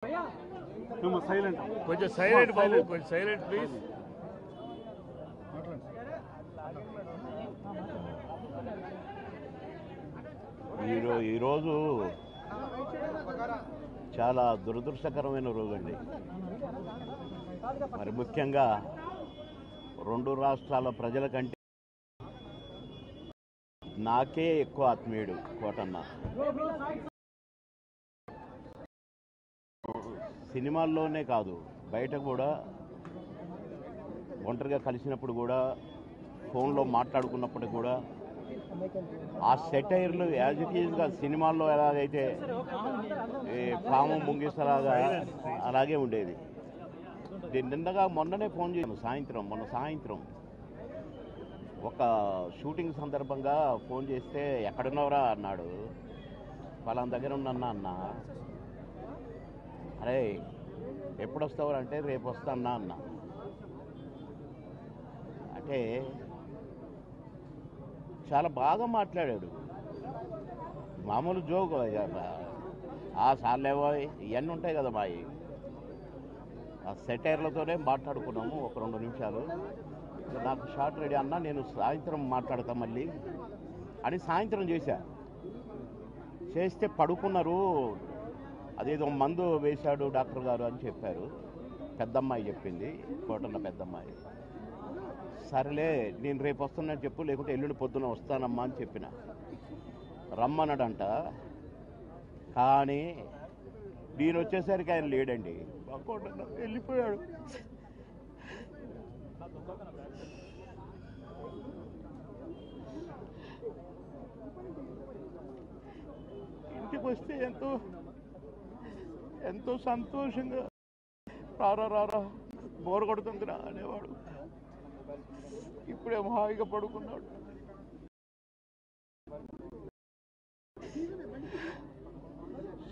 కొంచెం సైలెంట్ బాబు, కొంచెం silent please. ఈరోజు చాలా దురదృష్టకరమైన రోజండి. మరి ముఖ్యంగా రెండు రాష్ట్రాల ప్రజల కంటే నాకే ఎక్కువ ఆత్మీయుడు కోటన్న. సినిమాల్లోనే కాదు, బయట కూడా ఒంటరిగా కలిసినప్పుడు కూడా, ఫోన్లో మాట్లాడుకున్నప్పుడు కూడా ఆ సెటైర్లు యాజ్ ఇట్ ఈజ్గా సినిమాల్లో ఎలాగైతే పాము ముంగిసలాగా అలాగే ఉండేది. నిన్నగా మొన్ననే ఫోన్ చేశాను, మొన్న సాయంత్రం ఒక షూటింగ్ సందర్భంగా ఫోన్ చేస్తే ఎక్కడున్నావురా అన్నాడు. వాళ్ళని దగ్గర ఉన్నా అన్న. అరే ఎప్పుడు వస్తావు అంటే రేపు వస్తానా అన్న. అంటే చాలా బాగా మాట్లాడాడు. మామూలు జోక్ సార్లేవో ఇవన్నీ ఉంటాయి కదా మావి. ఆ సెటైర్లతోనే మాట్లాడుకున్నాము ఒక 2 నిమిషాలు. నాకు షార్ట్ రెడీ అన్నా, నేను సాయంత్రం మాట్లాడతా మళ్ళీ అని సాయంత్రం చేస్తే పడుకున్నారు. అదేదో మందు వేశాడు డాక్టర్ గారు అని చెప్పారు. పెద్దమ్మాయి చెప్పింది, కోటన్న పెద్దమ్మాయి. సరేలే నేను రేపు వస్తున్నాను చెప్పు, లేకుంటే ఎల్లుండి పొద్దున వస్తానమ్మా అని చెప్పిన. రమ్మన్నాడంట. కానీ నేను వచ్చేసరికి ఆయన లేడండి. కోటన్న వెళ్ళిపోయాడు. ఇంటికి వస్తే ఎంతో సంతోషంగా రారా బోరు కొడుతుందిరా అనేవాడు. ఇప్పుడేమో హాయిగా పడుకున్నాడు.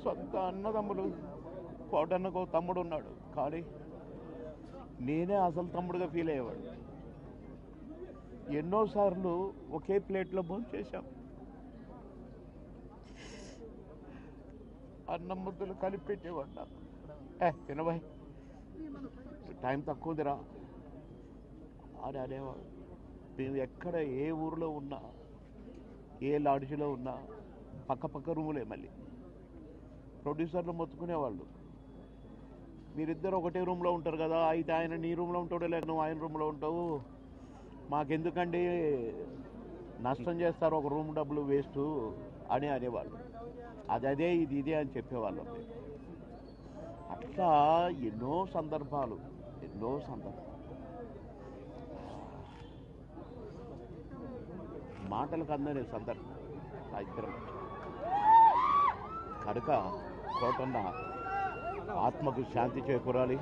సొంత అన్నదమ్ములు, కోటన్నకు తమ్ముడు ఉన్నాడు, కానీ నేనే అసలు తమ్ముడుగా ఫీల్ అయ్యేవాడు. ఎన్నోసార్లు ఒకే ప్లేట్లో భోజనం చేశాం. అన్నం ముద్దలు కలిపి పెట్టేవాడు నాకు. తినబాయ్, టైం తక్కువదిరా అని అనేవాడు. మేము ఎక్కడ ఏ ఊరిలో ఉన్నా, ఏ లాడ్జిలో ఉన్నా పక్క రూములే. మళ్ళీ ప్రొడ్యూసర్లు మొత్తుకునేవాళ్ళు, మీరిద్దరు ఒకటే రూమ్లో ఉంటారు కదా, అయితే ఆయన నీ రూమ్లో ఉంటాడో లేక నువ్వు ఆయన రూమ్లో ఉంటావు, మాకెందుకండి నష్టం చేస్తారు, ఒక రూమ్ డబ్బులు వేస్ట్ అని అనేవాళ్ళు. అదే ఇదే అని చెప్పేవాళ్ళం. అట్లా ఎన్నో సందర్భాలు. మాటలకు అందని సందర్భం ఆ ఇద్దరం. కనుక కోటన్న ఆత్మకు శాంతి చేకూరాలి.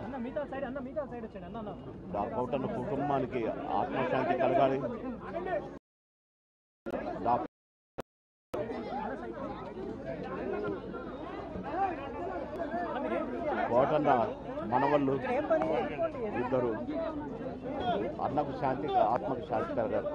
ఆ కోటన్న కుటుంబానికి ఆత్మశాంతి కలగాలి. కోటన్న మనవళ్ళు ఇద్దరు అన్నకు శాంతి, ఆత్మకు శాంతి కలగాలి.